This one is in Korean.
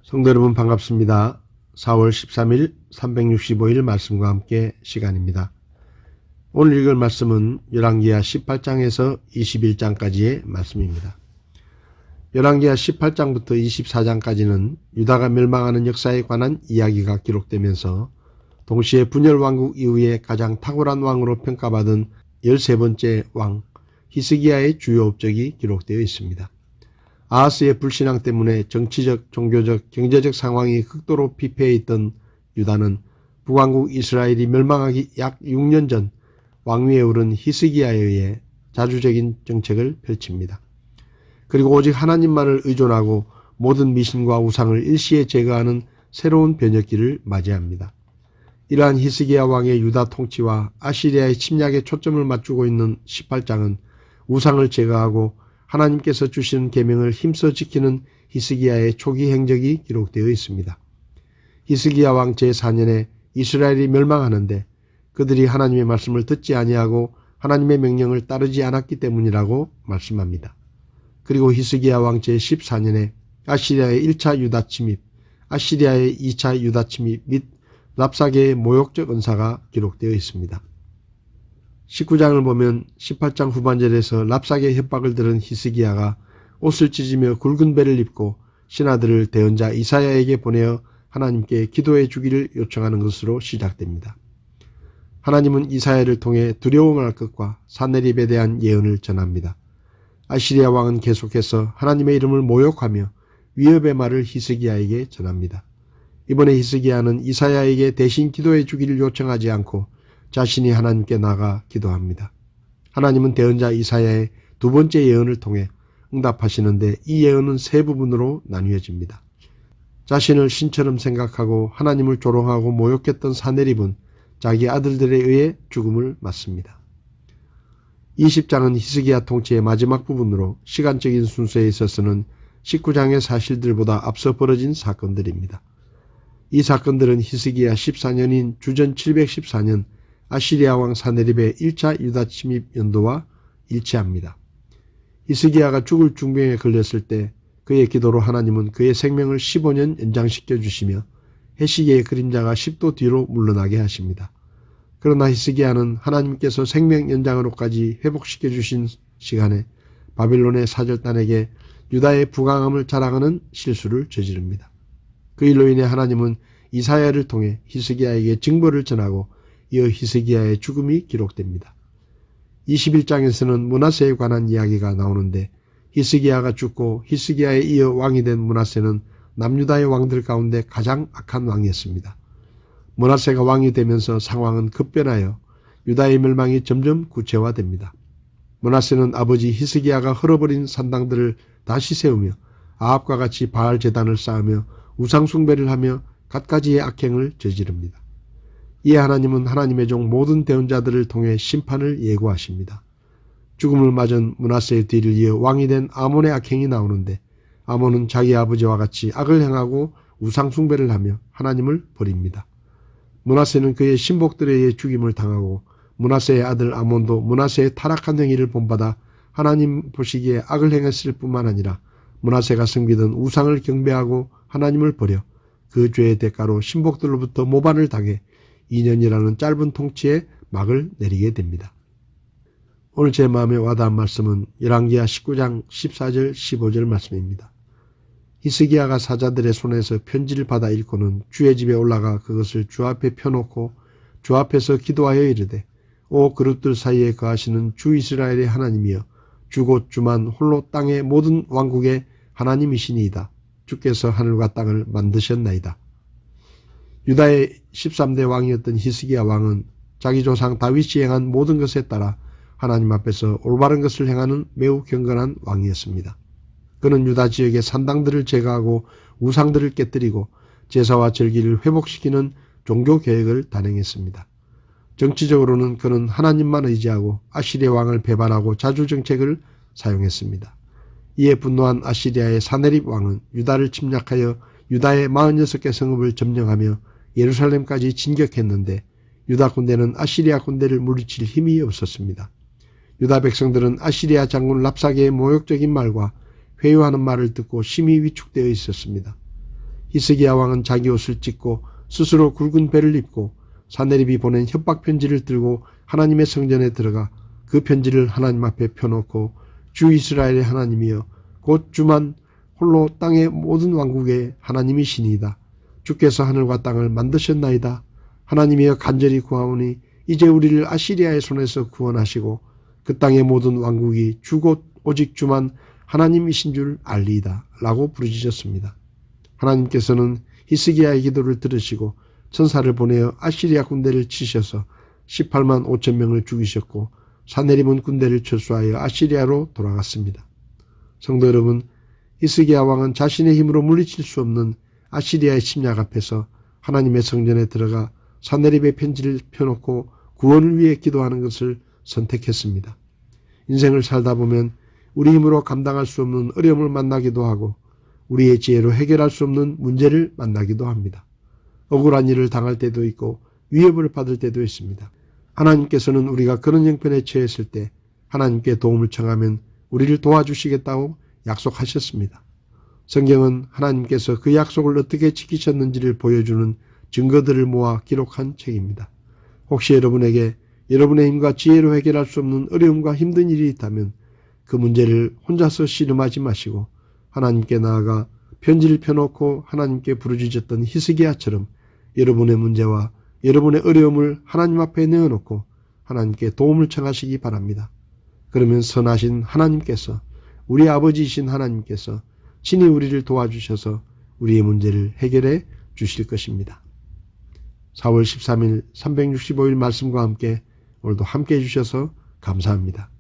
성도 여러분 반갑습니다. 4월 13일 365일 말씀과 함께 시간입니다. 오늘 읽을 말씀은 열왕기하 18장에서 21장까지의 말씀입니다. 열왕기하 18장부터 24장까지는 유다가 멸망하는 역사에 관한 이야기가 기록되면서 동시에 분열 왕국 이후에 가장 탁월한 왕으로 평가받은 13번째 왕 히스기야의 주요 업적이 기록되어 있습니다. 아하스의 불신앙 때문에 정치적, 종교적, 경제적 상황이 극도로 피폐해 있던 유다는 북왕국 이스라엘이 멸망하기 약 6년 전 왕위에 오른 히스기야에 의해 자주적인 정책을 펼칩니다. 그리고 오직 하나님만을 의존하고 모든 미신과 우상을 일시에 제거하는 새로운 변혁기를 맞이합니다. 이러한 히스기야 왕의 유다 통치와 아시리아의 침략에 초점을 맞추고 있는 18장은 우상을 제거하고 하나님께서 주시는 계명을 힘써 지키는 히스기야의 초기 행적이 기록되어 있습니다. 히스기야 왕 제4년에 이스라엘이 멸망하는데 그들이 하나님의 말씀을 듣지 아니하고 하나님의 명령을 따르지 않았기 때문이라고 말씀합니다. 그리고 히스기야 왕 제14년에 아시리아의 1차 유다 침입, 아시리아의 2차 유다 침입 및 랍사게의 모욕적 은사가 기록되어 있습니다. 19장을 보면 18장 후반절에서 랍사게 협박을 들은 히스기야가 옷을 찢으며 굵은 배를 입고 신하들을 대언자 이사야에게 보내어 하나님께 기도해 주기를 요청하는 것으로 시작됩니다. 하나님은 이사야를 통해 두려워할 것과 산헤립에 대한 예언을 전합니다. 아시리아 왕은 계속해서 하나님의 이름을 모욕하며 위협의 말을 히스기야에게 전합니다. 이번에 히스기야는 이사야에게 대신 기도해 주기를 요청하지 않고 자신이 하나님께 나가 기도합니다. 하나님은 대언자 이사야의 두 번째 예언을 통해 응답하시는데 이 예언은 세 부분으로 나뉘어집니다. 자신을 신처럼 생각하고 하나님을 조롱하고 모욕했던 산헤립은 자기 아들들에 의해 죽음을 맞습니다. 20장은 히스기야 통치의 마지막 부분으로 시간적인 순서에 있어서는 19장의 사실들보다 앞서 벌어진 사건들입니다. 이 사건들은 히스기야 14년인 주전 714년 아시리아 왕 산헤립의 1차 유다 침입 연도와 일치합니다. 히스기야가 죽을 중병에 걸렸을 때 그의 기도로 하나님은 그의 생명을 15년 연장시켜 주시며 해시계의 그림자가 10도 뒤로 물러나게 하십니다. 그러나 히스기야는 하나님께서 생명 연장으로까지 회복시켜 주신 시간에 바빌론의 사절단에게 유다의 부강함을 자랑하는 실수를 저지릅니다. 그 일로 인해 하나님은 이사야를 통해 히스기야에게 징벌을 전하고 이어 히스기야의 죽음이 기록됩니다. 21장에서는 므낫세에 관한 이야기가 나오는데 히스기야가 죽고 히스기야에 이어 왕이 된 므낫세는 남유다의 왕들 가운데 가장 악한 왕이었습니다. 므낫세가 왕이 되면서 상황은 급변하여 유다의 멸망이 점점 구체화됩니다. 므낫세는 아버지 히스기야가 헐어버린 산당들을 다시 세우며 아합과 같이 바알 제단을 쌓으며 우상 숭배를 하며 갖가지의 악행을 저지릅니다. 이에 하나님은 하나님의 종 모든 대언자들을 통해 심판을 예고하십니다. 죽음을 맞은 므낫세의 뒤를 이어 왕이 된 아몬의 악행이 나오는데 아몬은 자기 아버지와 같이 악을 행하고 우상 숭배를 하며 하나님을 버립니다. 므낫세는 그의 신복들에 의해 죽임을 당하고 므낫세의 아들 아몬도 므낫세의 타락한 행위를 본받아 하나님 보시기에 악을 행했을 뿐만 아니라 므낫세가 섬기던 우상을 경배하고 하나님을 버려 그 죄의 대가로 신복들로부터 모반을 당해 2년이라는 짧은 통치에 막을 내리게 됩니다. 오늘 제 마음에 와닿은 말씀은 열왕기하 19장 14절 15절 말씀입니다. 히스기야가 사자들의 손에서 편지를 받아 읽고는 주의 집에 올라가 그것을 주 앞에 펴놓고 주 앞에서 기도하여 이르되 오 그룹들 사이에 거하시는 주 이스라엘의 하나님이여 주 곧 주만 홀로 땅의 모든 왕국의 하나님이시니이다. 주께서 하늘과 땅을 만드셨나이다. 유다의 13대 왕이었던 히스기야 왕은 자기 조상 다윗이 행한 모든 것에 따라 하나님 앞에서 올바른 것을 행하는 매우 경건한 왕이었습니다. 그는 유다 지역의 산당들을 제거하고 우상들을 깨뜨리고 제사와 절기를 회복시키는 종교 계획을 단행했습니다. 정치적으로는 그는 하나님만 의지하고 아시리아 왕을 배반하고 자주정책을 사용했습니다. 이에 분노한 아시리아의 산헤립 왕은 유다를 침략하여 유다의 46개 성읍을 점령하며 예루살렘까지 진격했는데 유다 군대는 아시리아 군대를 물리칠 힘이 없었습니다. 유다 백성들은 아시리아 장군 랍사게의 모욕적인 말과 회유하는 말을 듣고 심히 위축되어 있었습니다. 히스기야 왕은 자기 옷을 찢고 스스로 굵은 배를 입고 사네립이 보낸 협박 편지를 들고 하나님의 성전에 들어가 그 편지를 하나님 앞에 펴놓고 주 이스라엘의 하나님이여 곧 주만 홀로 땅의 모든 왕국의 하나님이시니이다. 주께서 하늘과 땅을 만드셨나이다. 하나님이여 간절히 구하오니 이제 우리를 아시리아의 손에서 구원하시고 그 땅의 모든 왕국이 주 곧 오직 주만 하나님이신 줄 알리이다. 라고 부르짖었습니다. 하나님께서는 히스기야의 기도를 들으시고 천사를 보내어 아시리아 군대를 치셔서 18만 5천 명을 죽이셨고 사네립은 군대를 철수하여 아시리아로 돌아갔습니다. 성도 여러분, 히스기야 왕은 자신의 힘으로 물리칠 수 없는 아시리아의 침략 앞에서 하나님의 성전에 들어가 사네립의 편지를 펴놓고 구원을 위해 기도하는 것을 선택했습니다. 인생을 살다 보면 우리 힘으로 감당할 수 없는 어려움을 만나기도 하고 우리의 지혜로 해결할 수 없는 문제를 만나기도 합니다. 억울한 일을 당할 때도 있고 위협을 받을 때도 있습니다. 하나님께서는 우리가 그런 형편에 처했을 때 하나님께 도움을 청하면 우리를 도와주시겠다고 약속하셨습니다. 성경은 하나님께서 그 약속을 어떻게 지키셨는지를 보여주는 증거들을 모아 기록한 책입니다. 혹시 여러분에게 여러분의 힘과 지혜로 해결할 수 없는 어려움과 힘든 일이 있다면 그 문제를 혼자서 씨름하지 마시고 하나님께 나아가 편지를 펴놓고 하나님께 부르짖었던 히스기야처럼 여러분의 문제와 여러분의 어려움을 하나님 앞에 내어놓고 하나님께 도움을 청하시기 바랍니다. 그러면 선하신 하나님께서, 우리 아버지이신 하나님께서 친히 우리를 도와주셔서 우리의 문제를 해결해 주실 것입니다. 4월 13일 365일 말씀과 함께 오늘도 함께 해주셔서 감사합니다.